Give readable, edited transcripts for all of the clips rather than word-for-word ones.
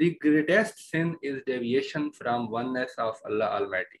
The greatest sin is deviation from oneness of Allah Almighty।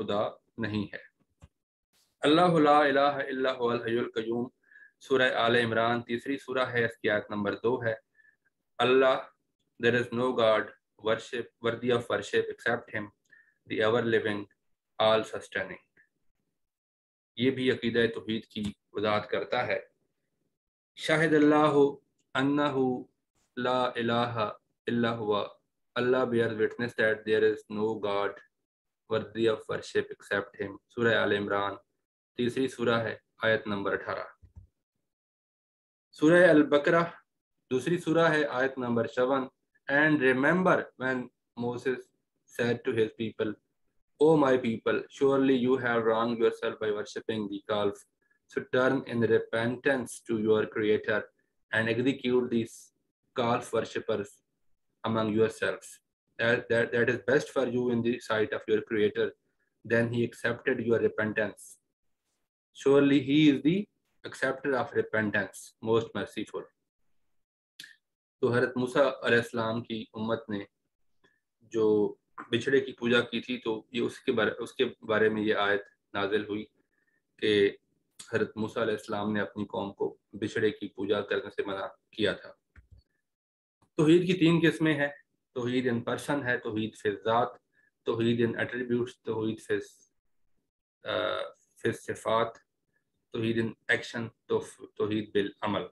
خدا نہیں ہے۔ اللہ لا الہ الا هو الحی القیوم، سورہ آل عمران تیسری سورہ ہے، اس کی آیت نمبر 2 ہے۔ اللہ there is no God worthy of worship except him, the ever living, all sustaining۔ یہ بھی عقیدہ توحید کی وضاحت کرتا ہے۔ شاہد اللہ انہ لا الہ الا ہوا، اللہ bears witness that there is no God worthy of worship except him، سورہ آل عمران تیسری سورہ ہے، آیت نمبر 18۔ سورہ البقرہ دوسری سورہ ہے، آیت number 7۔ And remember when Moses said to his people, O my people, surely you have wronged yourself by worshipping the calf. So turn in repentance to your Creator and execute these calf worshippers among yourselves. That is best for you in the sight of your Creator. Then he accepted your repentance. Surely he is the acceptor of repentance, most merciful۔ تو حضرت موسیٰ علیہ السلام کی امت نے جو بچھڑے کی پوجا کی تھی، تو یہ اس کے بارے میں یہ آیت نازل ہوئی کہ حضرت موسیٰ علیہ السلام نے اپنی قوم کو بچھڑے کی پوجا کرنے سے منع کیا تھا۔ توحید کی 3 قسمیں ہیں، توحید ان پرسن ہے، توحید فی ذات، توحید ان ایٹریبیوٹس، توحید فی صفات، توحید ان ایکشن، توحید بالعمل۔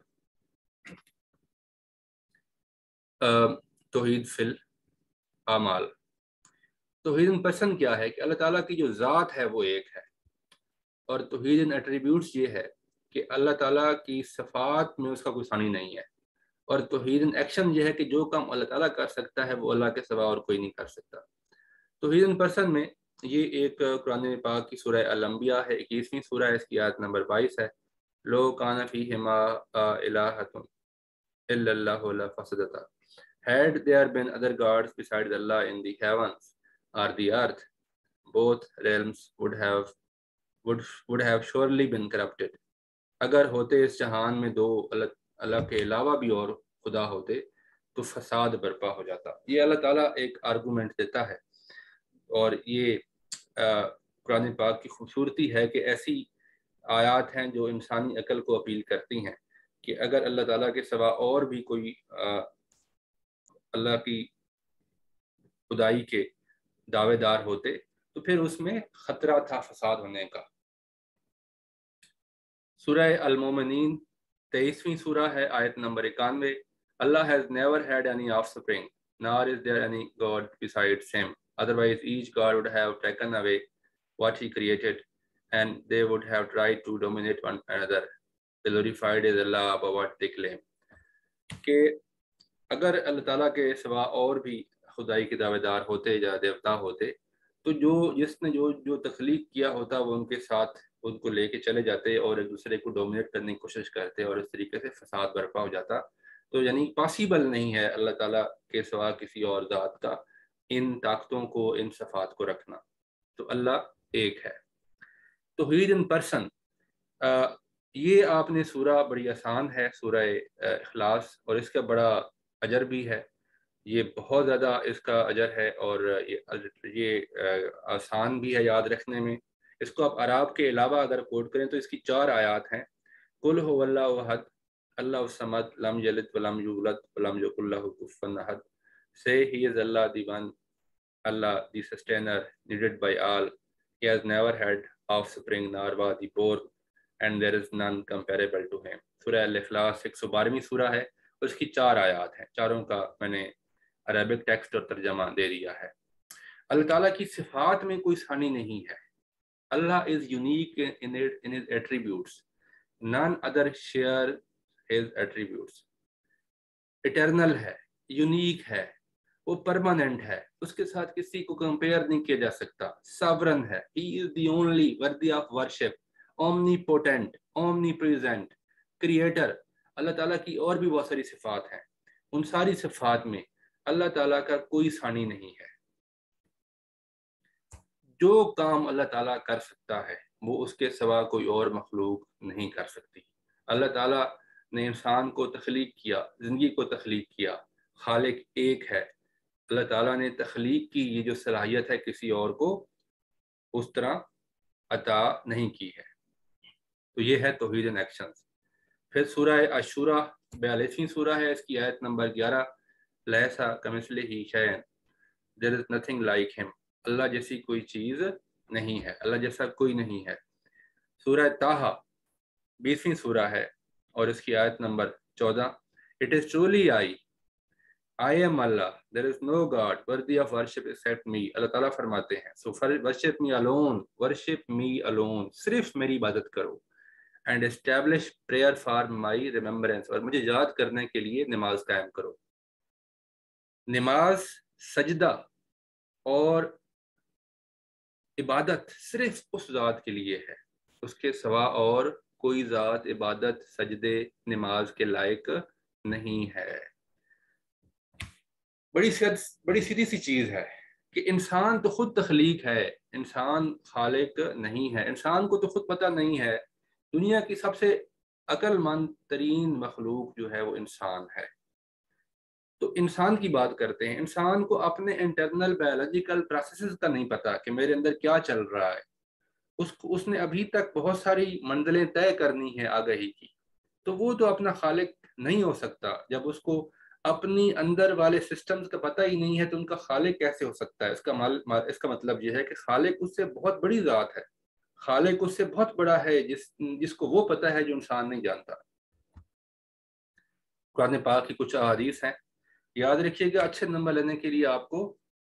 توحید فی الاعمال، توحید ان پرسن کیا ہے کہ اللہ تعالیٰ کی جو ذات ہے وہ ایک ہے، اور توحید ان ایٹریبیوٹس یہ ہے کہ اللہ تعالیٰ کی صفات میں اس کا کوئی ثانی نہیں ہے، اور توحید ان ایکشن یہ ہے کہ جو کام اللہ تعالیٰ کر سکتا ہے وہ اللہ کے سوا اور کوئی نہیں کر سکتا۔ توحید ان پرسن میں یہ ایک قرآن پاک کی سورہ الانبیاء ہے، 21ویں سورہ ہے، اس کی آیت نمبر 22 ہے۔ لو کان فیہما الہۃ الا اللہ لفسدتا، had there been other gods besides Allah in the heavens or the earth, both realms would have surely been corrupted۔ اگر ہوتے اس جہان میں 2 اللہ کے علاوہ بھی اور خدا ہوتے تو فساد برپا ہو جاتا۔ یہ اللہ تعالیٰ ایک آرگومنٹ دیتا ہے، اور یہ قرآن پاک کی خوبصورتی ہے کہ ایسی آیات ہیں جو انسانی عقل کو اپیل کرتی ہیں کہ اگر اللہ تعالیٰ کے سوا اور بھی کوئی اللہ کی خدائی کے دعوے دار ہوتے تو پھر اس میں خطرہ تھا فساد ہونے کا۔ سورہ المومنین 23ویں سورہ ہے، آیت number 91۔ Allah has never had any offspring, nor is there any God besides him. Otherwise each God would have taken away what he created, and they would have tried to dominate one another. Glorified is Allah above what they claim۔ کہ اگر اللہ تعالیٰ کے سوا اور بھی خدائی کے دعوے دار ہوتے یا دیوتا ہوتے تو جس نے جو تخلیق کیا ہوتا وہ ان کے ساتھ ان کو لے کے چلے جاتے اور ایک دوسرے کو ڈومینیٹ کرنے کی کوشش کرتے، اور اس طریقے سے فساد برپا ہو جاتا۔ تو یعنی پاسیبل نہیں ہے اللہ تعالیٰ کے سوا کسی اور ذات کا ان طاقتوں کو، ان صفات کو رکھنا۔ تو اللہ ایک ہے۔ توحید ان پرسن، یہ آپ نے سورہ بڑی آسان ہے، سورہ اخلاص، اور اس کا بڑا اجر بھی ہے، یہ بہت زیادہ اس کا اجر ہے، اور یہ آسان بھی ہے یاد رکھنے میں۔ اس کو آپ اعراب کے علاوہ اگر کوٹ کریں تو اس کی 4 آیات ہیں۔ قل هو اللہ احد اللہ الصمد لم یلد ولم یولد ولم یکن لہ کفوا احد، say he is Allah the one, Allah the sustainer, needed by all, he has never had offspring nor was he born, and there is none comparable to him۔ سورہ الاخلاص 112ویں سورہ ہے، اس کی 4 آیات ہیں، چاروں کا میں نے عربک ٹیکسٹ اور ترجمہ دے دیا ہے۔ اللہ تعالیٰ کی صفات میں کوئی ثانی نہیں ہے۔ اللہ is unique in his attributes, none other share his attributes۔ eternal ہے، یونیک ہے، وہ پرماننٹ ہے، اس کے ساتھ کسی کو کمپیئر نہیں کیا جا سکتا، sovereign ہے، he is the only worthy of worship، omnipotent، omnipresent، creator۔ اللہ تعالیٰ کی اور بھی بہت ساری صفات ہیں، ان ساری صفات میں اللہ تعالیٰ کا کوئی ثانی نہیں ہے۔ جو کام اللہ تعالیٰ کر سکتا ہے وہ اس کے سوا کوئی اور مخلوق نہیں کر سکتی۔ اللہ تعالیٰ نے انسان کو تخلیق کیا، زندگی کو تخلیق کیا، خالق ایک ہے۔ اللہ تعالیٰ نے تخلیق کی یہ جو صلاحیت ہے کسی اور کو اس طرح عطا نہیں کی ہے۔ تو یہ ہے توحید ان ایکشنز۔ پھر سورہ عاشورہ 42ویں سورہ ہے، اس کی آیت نمبر 11، لیسا کمثلہ شیئن there is nothing like him, اللہ جیسی کوئی چیز نہیں ہے، اللہ جیسا کوئی نہیں ہے۔ سورہ طٰہٰ 20ویں سورہ ہے اور اس کی آیت number 14، it is truly I am Allah, there is no God worthy of worship except me۔ اللہ تعالیٰ فرماتے ہیں so worship me alone, worship me alone، صرف میری عبادت کرو، and establish prayer for my remembrance، اور مجھے یاد کرنے کے لیے نماز قائم کرو۔ نماز، سجدہ اور عبادت صرف اس ذات کے لیے ہے، اس کے سوا اور کوئی ذات عبادت، سجدے، نماز کے لائق نہیں ہے۔ بڑی سیدھی سی چیز ہے کہ انسان تو خود تخلیق ہے، انسان خالق نہیں ہے۔ انسان کو تو خود پتہ نہیں ہے دنیا کی سب سے عقل مند ترین مخلوق جو ہے وہ انسان ہے۔ تو انسان کی بات کرتے ہیں، انسان کو اپنے انٹرنل بایولوجیکل پروسیسز کا نہیں پتا کہ میرے اندر کیا چل رہا ہے۔ اس نے ابھی تک بہت ساری منزلیں طے کرنی ہے آگہی کی، تو وہ تو اپنا خالق نہیں ہو سکتا۔ جب اس کو اپنی اندر والے سسٹمز کا پتہ ہی نہیں ہے تو ان کا خالق کیسے ہو سکتا ہے؟ اس کا مطلب یہ ہے کہ خالق اس سے بہت بڑی ذات ہے، خالق اس سے بہت بڑا ہے جس کو وہ پتہ ہے جو انسان نہیں جانتا۔ قرآن پاک کی کچھ احادیث ہیں، یاد رکھیے گا، اچھے نمبر لینے کے لیے آپ کو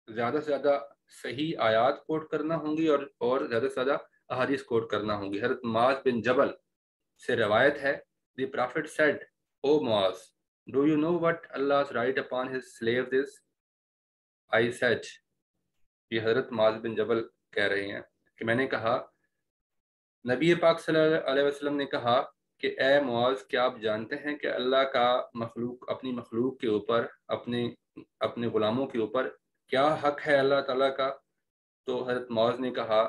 زیادہ سے زیادہ صحیح آیات کوٹ کرنا ہوں گی اور زیادہ سے زیادہ احادیث کوٹ کرنا ہوں گی۔ حضرت معاذ بن جبل سے روایت ہے، the prophet said, O Muadh, do you know what Allah's right upon his slaves is؟ I said، یہ حضرت معاذ بن جبل کہہ رہے ہیں کہ میں نے کہا، نبی پاک صلی اللہ علیہ وسلم نے کہا کہ اے معاذ، کیا آپ جانتے ہیں کہ اللہ کا اپنی مخلوق کے اوپر، اپنے غلاموں کے اوپر کیا حق ہے اللہ تعالیٰ کا؟ تو حضرت معاذ نے کہا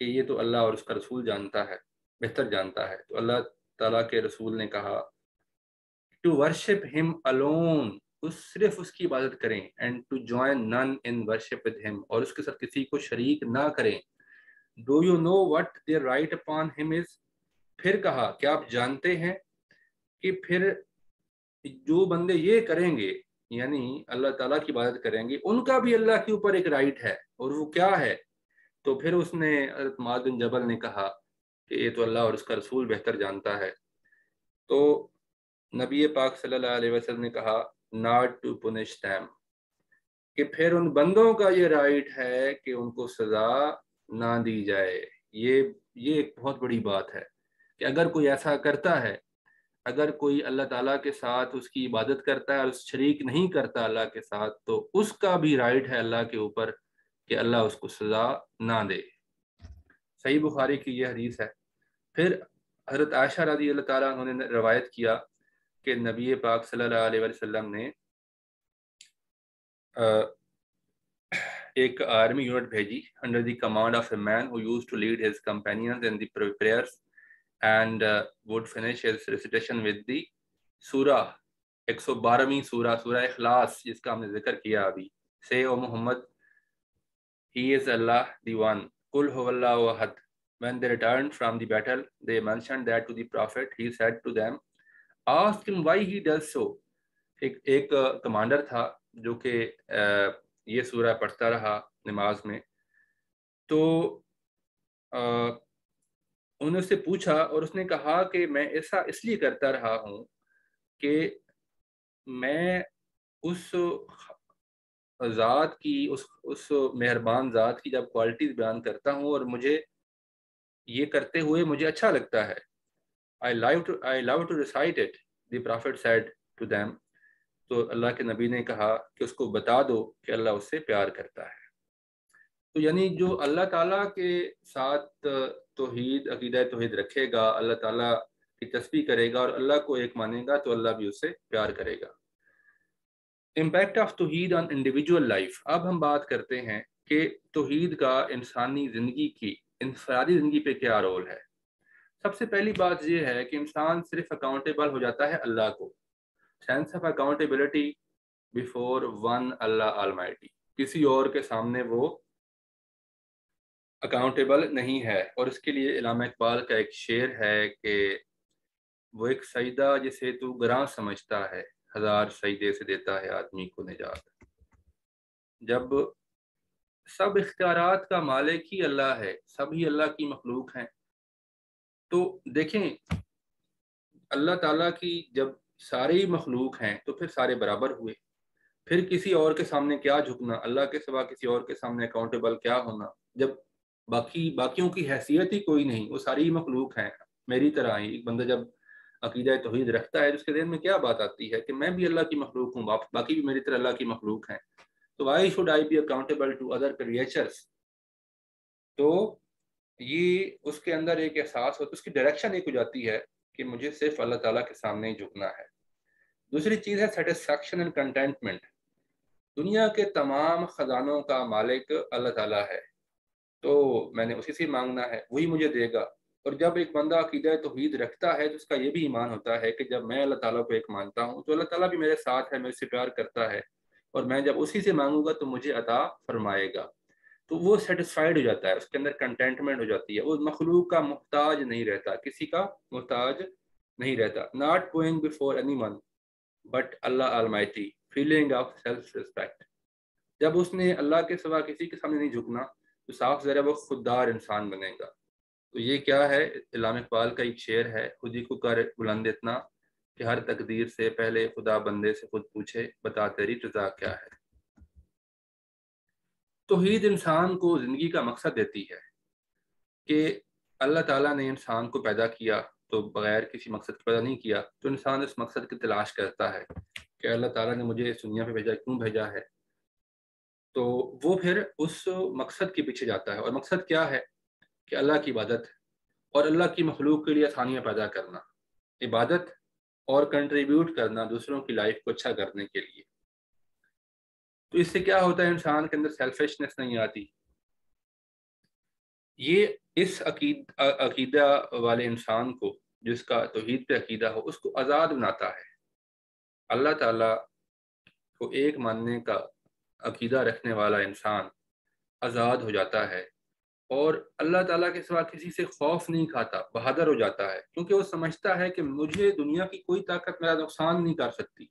کہ یہ تو اللہ اور اس کا رسول جانتا ہے، بہتر جانتا ہے۔ تو اللہ تعالیٰ کے رسول نے کہا to worship him alone، صرف اس کی عبادت کریں، and to join none in worship with him، اور اس کے ساتھ کسی کو شریک نہ کریں۔ do you know what their right upon him is؟ پھر کہا، کیا آپ جانتے ہیں کہ پھر جو بندے یہ کریں گے، یعنی اللہ تعالیٰ کی عبادت کریں گے، ان کا بھی اللہ کے اوپر ایک رائٹ ہے، اور وہ کیا ہے؟ تو پھر اس نے حضرت معاذ بن جبل نے کہا کہ یہ تو اللہ اور اس کا رسول بہتر جانتا ہے۔ تو نبی پاک صلی اللہ علیہ وسلم نے کہا not to punish them، کہ پھر ان بندوں کا یہ رائٹ ہے کہ ان کو سزا نہ دی جائے۔ یہ ایک بہت بڑی بات ہے کہ اگر کوئی ایسا کرتا ہے، اگر کوئی اللہ تعالیٰ کے ساتھ اس کی عبادت کرتا ہے اور اس شریک نہیں کرتا اللہ کے ساتھ، تو اس کا بھی رائٹ ہے اللہ کے اوپر کہ اللہ اس کو سزا نہ دے۔ صحیح بخاری کی یہ حدیث ہے۔ پھر حضرت عائشہ رضی اللہ تعالیٰ عنہ نے روایت کیا کہ نبی پاک صلی اللہ علیہ وسلم نے ایک آرمی یونٹ بھیجی under the command of a man who used to lead his companions in the prayers and would finish his recitation with the سورہ 112ویں سورہ اخلاص، جس کا ہم نے ذکر کیا ابھی۔ Say O Muhammad، He is Allah the One، قل هو اللہ احد۔ When they returned from the battle, they mentioned that to the Prophet. He said to them, ask him why he does so۔ ایک کمانڈر تھا جو کہ یہ سورہ پڑھتا رہا نماز میں، تو انہوں نے اس سے پوچھا اور اس نے کہا کہ میں ایسا اس لیے کرتا رہا ہوں کہ میں اس ذات کی، اس مہربان ذات کی جب کوالٹیز بیان کرتا ہوں اور مجھے یہ کرتے ہوئے مجھے اچھا لگتا ہے۔ I love to recite it، the Prophet said to them۔ تو اللہ کے نبی نے کہا کہ اس کو بتا دو کہ اللہ اس سے پیار کرتا ہے۔ تو یعنی جو اللہ تعالیٰ کے ساتھ عقیدہ توحید رکھے گا، اللہ تعالیٰ کی تسبیح کرے گا اور اللہ کو ایک مانے گا، تو اللہ بھی اس سے پیار کرے گا۔ امپیکٹ آف توحید آن انڈیویجول لائف۔ اب ہم بات کرتے ہیں کہ توحید کا انسانی زندگی کی، انفرادی زندگی پہ کیا رول ہے۔ سب سے پہلی بات یہ ہے کہ انسان صرف اکاؤنٹیبل ہو جاتا ہے اللہ کو، sense of accountability before one Allah Almighty, کسی اور کے سامنے وہ اکاؤنٹیبل نہیں ہے۔ اور اس کے لیے علامہ اقبال کا ایک شعر ہے کہ وہ ایک سجدہ جسے تو گراں سمجھتا ہے، ہزار سجدے سے دیتا ہے آدمی کو نجات۔ جب سب اختیارات کا مالک ہی اللہ ہے، سبھی اللہ کی مخلوق ہیں، تو دیکھیں اللہ تعالیٰ کی جب ساری مخلوق ہیں تو پھر سارے برابر ہوئے، پھر کسی اور کے سامنے کیا جھکنا، اللہ کے سوا کسی اور کے سامنے اکاؤنٹیبل کیا ہونا، جب باقیوں کی حیثیت ہی کوئی نہیں، وہ ساری مخلوق ہیں میری طرح ہی۔ ایک بندہ جب عقیدہ توحید رکھتا ہے تو اس کے ذہن میں کیا بات آتی ہے کہ میں بھی اللہ کی مخلوق ہوں، باقی بھی میری طرح اللہ کی مخلوق ہیں، تو why should I be accountable to other creatures. تو یہ اس کے اندر ایک احساس ہوتا ہے، اس کی ڈائریکشن ایک ہو جاتی ہے کہ مجھے صرف اللہ تعالیٰ کے سامنے ہی جھکنا ہے۔ دوسری چیز ہے سیٹسفیکشن اینڈ کنٹینٹمنٹ۔ دنیا کے تمام خزانوں کا مالک اللہ تعالیٰ ہے، تو میں نے اسی سے مانگنا ہے، وہی مجھے دے گا۔ اور جب ایک بندہ عقیدہ توحید رکھتا ہے تو اس کا یہ بھی ایمان ہوتا ہے کہ جب میں اللہ تعالیٰ کو ایک مانتا ہوں تو اللہ تعالیٰ بھی میرے ساتھ ہے، میرے سے پیار کرتا ہے، اور میں جب اسی سے مانگوں گا تو مجھے عطا فرمائے گا۔ تو وہ سیٹسفائیڈ ہو جاتا ہے، اس کے اندر کنٹینٹمنٹ ہو جاتی ہے، وہ مخلوق کا محتاج نہیں رہتا، کسی کا محتاج نہیں رہتا۔ Not going before any one but Allah Almighty, feeling of self respect. جب اس نے اللہ کے سوا کسی کے سامنے نہیں جھکنا تو صاف ذرا وہ خوددار انسان بنے گا۔ تو یہ کیا ہے؟ علامہ اقبال کا ایک شعر ہے، خود ہی کو کر بلند اتنا کہ ہر تقدیر سے پہلے خدا بندے سے خود پوچھے، بتا تیری رضا کیا ہے۔ توحید انسان کو زندگی کا مقصد دیتی ہے کہ اللہ تعالیٰ نے انسان کو پیدا کیا تو بغیر کسی مقصد کے پیدا نہیں کیا، تو انسان اس مقصد کی تلاش کرتا ہے کہ اللہ تعالیٰ نے مجھے اس دنیا پہ بھیجا، کیوں بھیجا ہے، تو وہ پھر اس مقصد کے پیچھے جاتا ہے۔ اور مقصد کیا ہے؟ کہ اللہ کی عبادت اور اللہ کی مخلوق کے لیے آسانیاں پیدا کرنا، عبادت اور کنٹریبیوٹ کرنا دوسروں کی لائف کو اچھا کرنے کے لیے۔ تو اس سے کیا ہوتا ہے؟ انسان کے اندر سیلفشنس نہیں آتی۔ یہ اس عقیدہ والے انسان کو، جس کا توحید پہ عقیدہ ہو، اس کو آزاد بناتا ہے۔ اللہ تعالیٰ کو ایک ماننے کا عقیدہ رکھنے والا انسان آزاد ہو جاتا ہے، اور اللہ تعالیٰ کے سوا کسی سے خوف نہیں کھاتا، بہادر ہو جاتا ہے، کیونکہ وہ سمجھتا ہے کہ مجھے دنیا کی کوئی طاقت میرا نقصان نہیں کر سکتی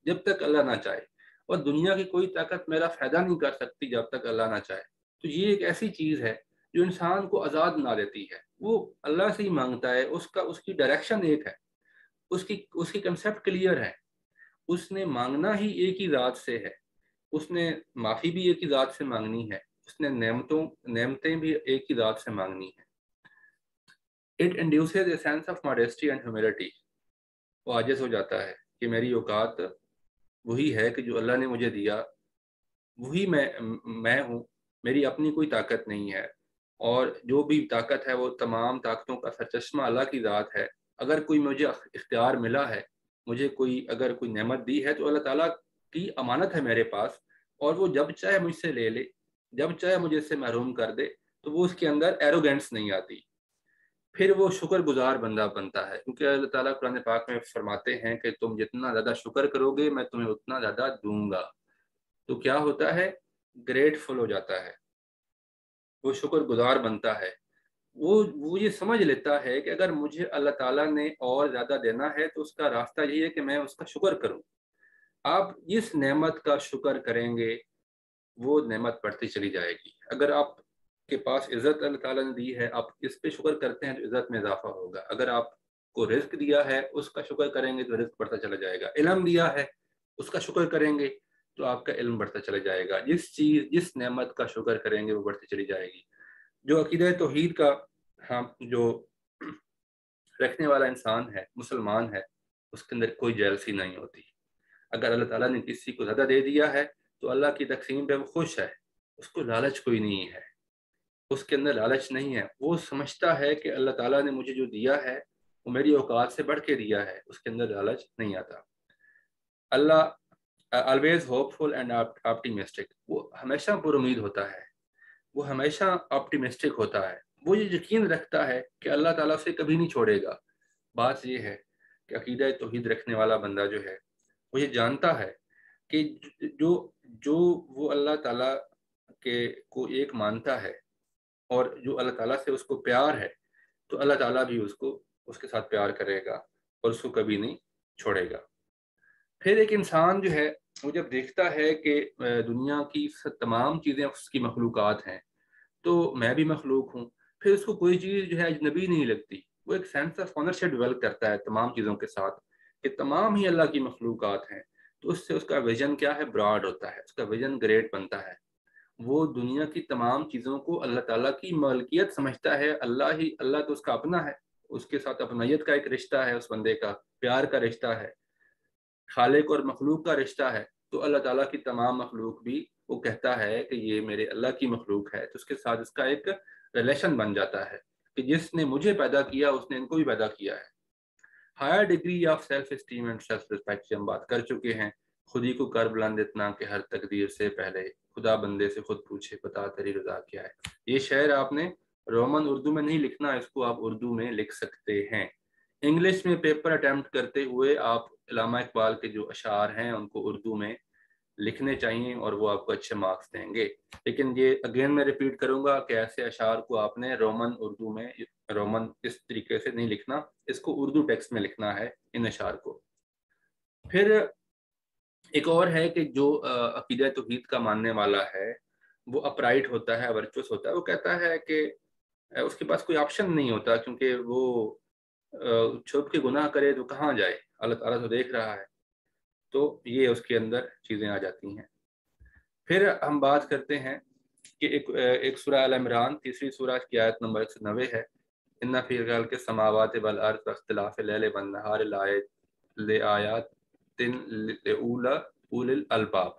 جب تک اللہ نہ چاہے، اور دنیا کی کوئی طاقت میرا فائدہ نہیں کر سکتی جب تک اللہ نہ چاہے۔ تو یہ ایک ایسی چیز ہے جو انسان کو آزاد بنا دیتی ہے۔ وہ اللہ سے ہی مانگتا ہے، اس کی ڈائریکشن ایک ہے، اس کی کنسیپٹ کلیئر ہے، اس نے مانگنا ہی ایک ہی ذات سے ہے، اس نے معافی بھی ایک ہی ذات سے مانگنی ہے، اس نے نعمتیں بھی ایک ہی ذات سے مانگنی ہے۔ It induces a sense of modesty and humility۔ وہ عاجز ہو جاتا ہے کہ میری اوقات وہی ہے کہ جو اللہ نے مجھے دیا، وہی میں ہوں، میری اپنی کوئی طاقت نہیں ہے، اور جو بھی طاقت ہے وہ تمام طاقتوں کا سرچشمہ اللہ کی ذات ہے۔ اگر کوئی مجھے اختیار ملا ہے، مجھے اگر کوئی نعمت دی ہے، تو اللہ تعالیٰ کی امانت ہے میرے پاس، اور وہ جب چاہے مجھ سے لے لے، جب چاہے مجھے اس سے محروم کر دے، تو وہ اس کے اندر ایروگینس نہیں آتی، پھر وہ شکر گزار بندہ بنتا ہے۔ کیونکہ اللہ تعالیٰ قرآن پاک میں فرماتے ہیں کہ تم جتنا زیادہ شکر کرو گے میں تمہیں اتنا زیادہ دوں گا۔ تو کیا ہوتا ہے؟ گریٹفل ہو جاتا ہے، وہ شکر گزار بنتا ہے، وہ یہ سمجھ لیتا ہے کہ اگر مجھے اللہ تعالیٰ نے اور زیادہ دینا ہے تو اس کا راستہ یہی ہے کہ میں اس کا شکر کروں۔ آپ جس نعمت کا شکر کریں گے وہ نعمت بڑھتی چلی جائے گی۔ اگر آپ کے پاس عزت اللہ تعالیٰ نے دی ہے، آپ اس پہ شکر کرتے ہیں تو عزت میں اضافہ ہوگا۔ اگر آپ کو رزق دیا ہے، اس کا شکر کریں گے تو رزق بڑھتا چلا جائے گا۔ علم دیا ہے، اس کا شکر کریں گے تو آپ کا علم بڑھتا چلا جائے گا۔ جس نعمت کا شکر کریں گے وہ بڑھتی چلی جائے گی۔ جو عقیدہ توحید کا جو رکھنے والا انسان ہے، مسلمان ہے، اس کے اندر کوئی جیلسی نہیں ہوتی۔ اگر اللہ تعالیٰ نے کسی کو زیادہ دے دیا ہے تو اللہ کی تقسیم پہ وہ خوش ہے، اس کو لالچ کوئی نہیں ہے، اس کے اندر لالچ نہیں ہے۔ وہ سمجھتا ہے کہ اللہ تعالیٰ نے مجھے جو دیا ہے وہ میری اوقات سے بڑھ کے دیا ہے، اس کے اندر لالچ نہیں آتا۔ اللہ always hopeful and optimistic، وہ ہمیشہ پر امید ہوتا ہے، وہ ہمیشہ آپٹیمسٹک ہوتا ہے، وہ یہ یقین رکھتا ہے کہ اللہ تعالیٰ سے کبھی نہیں چھوڑے گا۔ بات یہ ہے کہ عقیدہ توحید رکھنے والا بندہ جو ہے وہ یہ جانتا ہے کہ جو وہ اللہ تعالیٰ کو ایک مانتا ہے، اور جو اللہ تعالیٰ سے اس کو پیار ہے تو اللہ تعالیٰ بھی اس کے ساتھ پیار کرے گا اور اس کو کبھی نہیں چھوڑے گا۔ پھر ایک انسان جو ہے وہ جب دیکھتا ہے کہ دنیا کی تمام چیزیں اس کی مخلوقات ہیں، تو میں بھی مخلوق ہوں، پھر اس کو کوئی چیز جو ہے اجنبی نہیں لگتی، وہ ایک سینس آف آنرشپ ڈیولپ کرتا ہے تمام چیزوں کے ساتھ کہ تمام ہی اللہ کی مخلوقات ہیں، تو اس سے اس کا ویژن کیا ہے، براڈ ہوتا ہے، اس کا ویژن گریٹ بنتا ہے۔ وہ دنیا کی تمام چیزوں کو اللہ تعالیٰ کی ملکیت سمجھتا ہے، اللہ تو اس کا اپنا ہے، اس کے ساتھ اپنائیت کا ایک رشتہ ہے، اس بندے کا پیار کا رشتہ ہے، خالق اور مخلوق کا رشتہ ہے۔ تو اللہ تعالیٰ کی تمام مخلوق بھی وہ کہتا ہے کہ یہ میرے اللہ کی مخلوق ہے، تو اس کے ساتھ اس کا ایک ریلیشن بن جاتا ہے کہ جس نے مجھے پیدا کیا اس نے ان کو بھی پیدا کیا ہے۔ Higher degree of self esteem and self respect کی ہم بات کر چکے ہیں۔ خود ہی کو کر بلند اتنا کہ ہر تقدیر سے پہلے خدا بندے سے خود پوچھے بتا تیری رضا کیا ہے۔ یہ شعر آپ نے رومن اردو میں نہیں لکھنا، اس کو آپ اردو میں لکھ سکتے ہیں۔ انگلش میں پیپر اٹیمپٹ کرتے ہوئے آپ علامہ اقبال کے جو اشعار ہیں ان کو اردو میں لکھنے چاہیے اور وہ آپ کو اچھے مارکس دیں گے۔ لیکن یہ اگین میں ریپیٹ کروں گا کہ ایسے اشعار کو آپ نے رومن اردو میں رومن اس طریقے سے نہیں لکھنا، اس کو اردو ٹیکسٹ میں لکھنا ہے ان اشعار کو۔ پھر ایک اور ہے کہ جو عقیدہ توحید کا ماننے والا ہے وہ اپرائٹ ہوتا ہے، ورچوس ہوتا ہے، وہ کہتا ہے کہ اس کے پاس کوئی آپشن نہیں ہوتا، کیونکہ وہ چھپ کے گناہ کرے تو کہاں جائے، اللہ تعالیٰ تو دیکھ رہا ہے، تو یہ اس کے اندر چیزیں آ جاتی ہیں۔ پھر ہم بات کرتے ہیں کہ ایک سورہ آل عمران تیسری سورہ کی آیت نمبر 190 ہے، ان فی ذلک السماوات والارض واختلاف اللیل والنہار لآیات لأولی الالباب.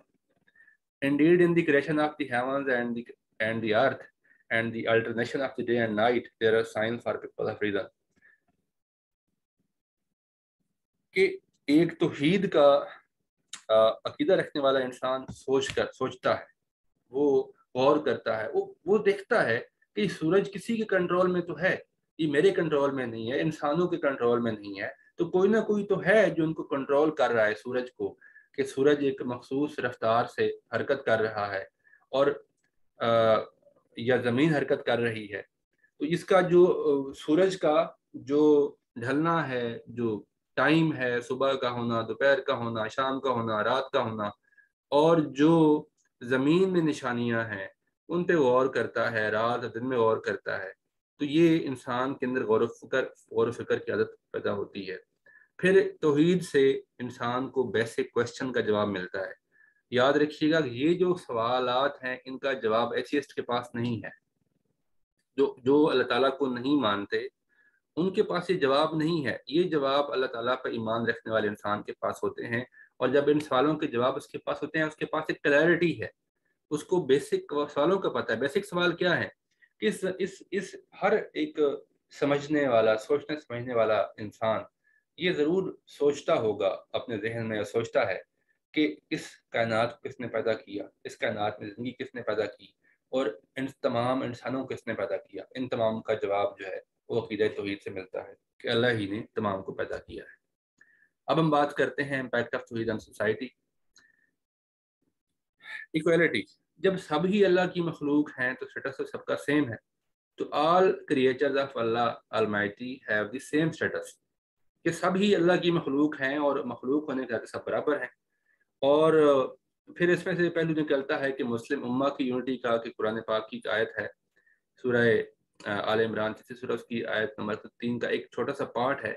Indeed, in the creation of the heavens and the earth and the alternation of the day and night, there are signs for people of reason. کہ ایک توحید کا عقیدہ رکھنے والا انسان سوچتا ہے، وہ غور کرتا ہے، وہ دیکھتا ہے کہ سورج کسی کے کنٹرول میں تو ہے، یہ میرے کنٹرول میں نہیں ہے، انسانوں کے کنٹرول میں نہیں ہے، تو کوئی نہ کوئی تو ہے جو ان کو کنٹرول کر رہا ہے سورج کو، کہ سورج ایک مخصوص رفتار سے حرکت کر رہا ہے اور یا زمین حرکت کر رہی ہے۔ تو اس کا جو سورج کا جو ڈھلنا ہے، جو ٹائم ہے، صبح کا ہونا، دوپہر کا ہونا، شام کا ہونا، رات کا ہونا، اور جو زمین میں نشانیاں ہیں ان پہ غور کرتا ہے، رات دن میں غور کرتا ہے، تو یہ انسان کے اندر غور و فکر کی عادت پیدا ہوتی ہے۔ پھر توحید سے انسان کو بیسک کویسچن کا جواب ملتا ہے۔ یاد رکھیے گا کہ یہ جو سوالات ہیں ان کا جواب ایتھیسٹ کے پاس نہیں ہے، جو اللہ تعالیٰ کو نہیں مانتے ان کے پاس یہ جواب نہیں ہے، یہ جواب اللہ تعالیٰ پر ایمان رکھنے والے انسان کے پاس ہوتے ہیں، اور جب ان سوالوں کے جواب اس کے پاس ہوتے ہیں، اس کے پاس ایک کلیئرٹی ہے، اس کو بیسک سوالوں کا پتہ ہے۔ بیسک سوال کیا ہے کہ اس ہر ایک سمجھنے والا، سوچنے سمجھنے والا انسان یہ ضرور سوچتا ہوگا اپنے ذہن میں، سوچتا ہے کہ اس کائنات کو کس نے پیدا کیا، اس کائنات میں زندگی کس نے پیدا کی، اور ان تمام انسانوں کو کس نے پیدا کیا۔ ان تمام کا جواب جو ہے وہ عقیدہ توحید سے ملتا ہے کہ اللہ ہی نے تمام کو پیدا کیا ہے۔ اب ہم بات کرتے ہیں امپیکٹ آف توحید آن سوسائٹی۔ ایکویلٹی، جب سب ہی اللہ کی مخلوق ہیں تو اسٹیٹس سب کا سیم ہے، تو all creatures of Allah almighty have the same status, کہ سب ہی اللہ کی مخلوق ہیں اور مخلوق ہونے کے ناطے سب برابر ہیں۔ اور پھر اس میں سے پہلو نکلتا ہے کہ مسلم امہ کی یونٹی کا، کہ قرآن پاک کی آیت ہے سورہ آل عمران تیسری سورہ کی آیت نمبر 3 کا ایک چھوٹا سا پارٹ ہے،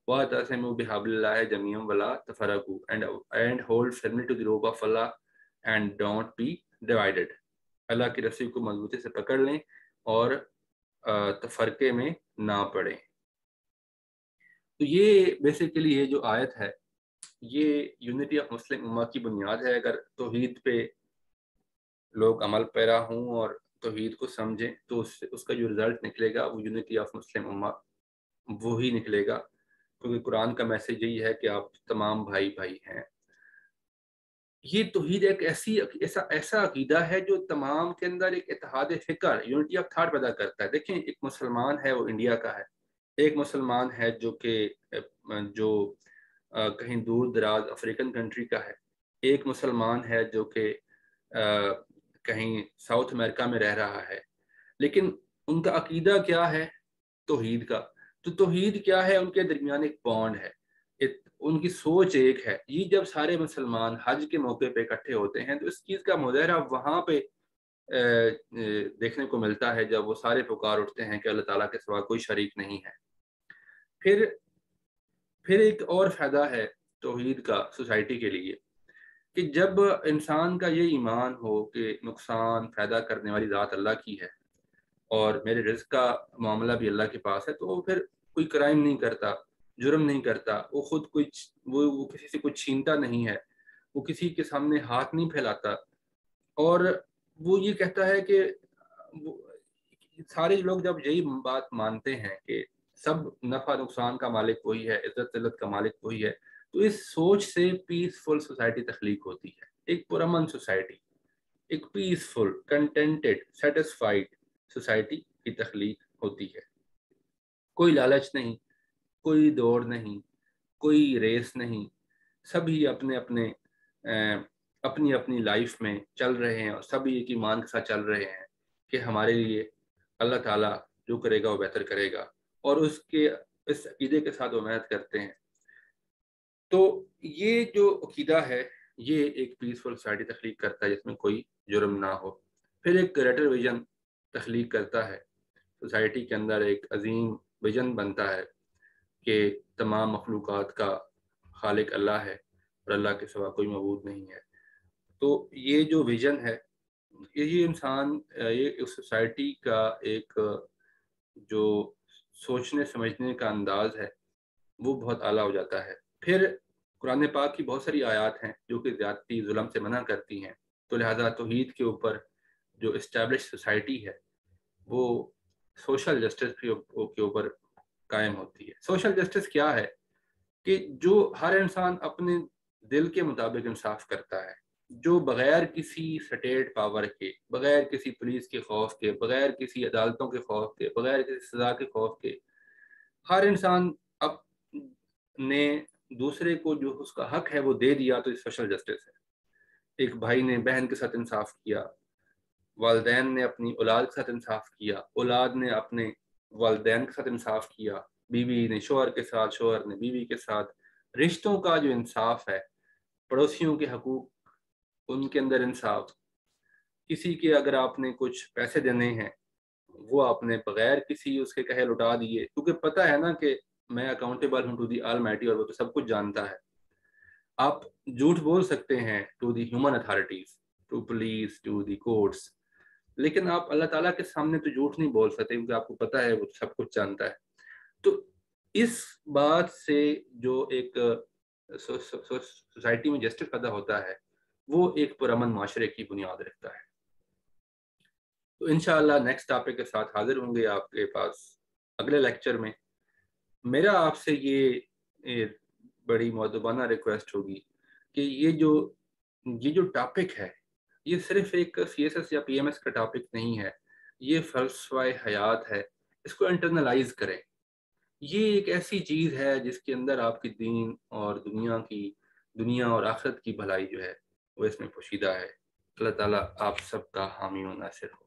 وَاعْتَصِمُوا بِحَبْلِ اللَّهِ جَمِيعًا وَلَا تَفَرَّقُوا and hold firmly to the rope of Allah and don't be divided. اللہ کی رسی کو مضبوطی سے پکڑ لیں اور تفرقے میں نہ پڑیں۔ تو یہ بیسیکلی یہ جو آیت ہے یہ یونٹی آف مسلم امہ کی بنیاد ہے۔ اگر توحید پہ لوگ عمل پیرا ہوں اور توحید کو سمجھیں تو اس کا جو رزلٹ نکلے گا وہ یونٹی آف مسلم امہ وہی نکلے گا، کیونکہ قرآن کا میسج یہی ہے کہ آپ تمام بھائی بھائی ہیں۔ یہ توحید ایک ایسا عقیدہ ہے جو تمام کے اندر ایک اتحاد فکر، یونٹی آف تھاٹ پیدا کرتا ہے۔ دیکھیں ایک مسلمان ہے وہ انڈیا کا ہے، ایک مسلمان ہے جو کہیں دور دراز افریقن کنٹری کا ہے، ایک مسلمان ہے جو کہ کہیں ساؤتھ امریکہ میں رہ رہا ہے، لیکن ان کا عقیدہ کیا ہے توحید کا، تو توحید کیا ہے، ان کے درمیان ایک بانڈ ہے، ان کی سوچ ایک ہے۔ یہ جب سارے مسلمان حج کے موقع پہ اکٹھے ہوتے ہیں تو اس چیز کا مظاہرہ وہاں پہ دیکھنے کو ملتا ہے، جب وہ سارے پکار اٹھتے ہیں کہ اللہ تعالیٰ کے سوا کوئی شریک نہیں ہے۔ پھر ایک اور فائدہ ہے توحید کا سوسائٹی کے لیے کہ جب انسان کا یہ ایمان ہو کہ نقصان فائدہ کرنے والی ذات اللہ کی ہے اور میرے رزق کا معاملہ بھی اللہ کے پاس ہے، تو وہ پھر کوئی کرائم نہیں کرتا، جرم نہیں کرتا، وہ خود وہ کسی سے کچھ چھینتا نہیں ہے، وہ کسی کے سامنے ہاتھ نہیں پھیلاتا، اور وہ یہ کہتا ہے کہ سارے لوگ جب یہی بات مانتے ہیں کہ سب نفع نقصان کا مالک وہی ہے، عزت ذلت کا مالک وہی ہے، تو اس سوچ سے پیسفل سوسائٹی تخلیق ہوتی ہے، ایک پرامن سوسائٹی، ایک پیسفل، کنٹینٹڈ، سیٹسفائیڈ سوسائٹی کی تخلیق ہوتی ہے۔ کوئی لالچ نہیں، کوئی دوڑ نہیں، کوئی ریس نہیں، سبھی اپنی اپنی لائف میں چل رہے ہیں اور سبھی ایک ایمان کے ساتھ چل رہے ہیں کہ ہمارے لیے اللہ تعالیٰ جو کرے گا وہ بہتر کرے گا، اور اس عقیدے کے ساتھ وہ محنت کرتے ہیں۔ تو یہ جو عقیدہ ہے یہ ایک پیسفل سوسائٹی تخلیق کرتا ہے جس میں کوئی جرم نہ ہو۔ پھر ایک گریٹر ویژن تخلیق کرتا ہے، سوسائٹی کے اندر ایک عظیم ویژن بنتا ہے کہ تمام مخلوقات کا خالق اللہ ہے اور اللہ کے سوا کوئی معبود نہیں ہے۔ تو یہ جو ویژن ہے، یہ انسان، یہ سوسائٹی کا ایک جو سوچنے سمجھنے کا انداز ہے وہ بہت اعلیٰ ہو جاتا ہے۔ پھر قرآن پاک کی بہت ساری آیات ہیں جو کہ زیادتی ظلم سے منع کرتی ہیں، تو لہٰذا توحید کے اوپر جو اسٹیبلش سوسائٹی ہے وہ سوشل جسٹس کے اوپر قائم ہوتی ہے۔ سوشل جسٹس کیا ہے کہ جو ہر انسان اپنے دل کے مطابق انصاف کرتا ہے، جو بغیر کسی سٹیٹ پاور کے، بغیر کسی پولیس کے خوف کے، بغیر کسی عدالتوں کے خوف کے، بغیر کسی سزا کے خوف کے، ہر انسان نے دوسرے کو جو اس کا حق ہے وہ دے دیا، تو یہ سوشل جسٹس ہے۔ ایک بھائی نے بہن کے ساتھ انصاف کیا، والدین نے اپنی اولاد کے ساتھ انصاف کیا، اولاد نے اپنے والدین کے ساتھ انصاف کیا، بیوی نے شوہر کے ساتھ، شوہر نے بیوی کے ساتھ، رشتوں کا جو انصاف ہے، پڑوسیوں کے حقوق، ان کے اندر انصاف، کسی کے اگر آپ نے کچھ پیسے دینے ہیں وہ آپ نے بغیر کسی اس کے کہے لٹا دیے، کیونکہ پتہ ہے نا کہ میں اکاؤنٹیبل ہوں ٹو دی آلمائٹی، اور وہ تو سب کچھ جانتا ہے۔ آپ جھوٹ بول سکتے ہیں to the human authorities, to police, to the courts, لیکن آپ اللہ تعالیٰ کے سامنے تو جھوٹ نہیں بول سکتے کیونکہ آپ کو پتہ ہے وہ سب کچھ جانتا ہے۔ تو اس بات سے جو ایک سوسائٹی میں جسٹس پیدا ہوتا ہے وہ ایک پرامن معاشرے کی بنیاد رکھتا ہے۔ تو انشاءاللہ نیکسٹ ٹاپک کے ساتھ حاضر ہوں گے آپ کے پاس اگلے لیکچر میں۔ میرا آپ سے یہ بڑی مؤدبانہ ریکویسٹ ہوگی کہ یہ جو ٹاپک ہے یہ صرف ایک سی ایس ایس یا پی ایم ایس کا ٹاپک نہیں ہے، یہ فلسفہ حیات ہے، اس کو انٹرنلائز کریں۔ یہ ایک ایسی چیز ہے جس کے اندر آپ کی دین اور دنیا اور آخرت کی بھلائی جو ہے وہ اس میں پوشیدہ ہے۔ اللہ تعالیٰ آپ سب کا حامی و ناصر ہو۔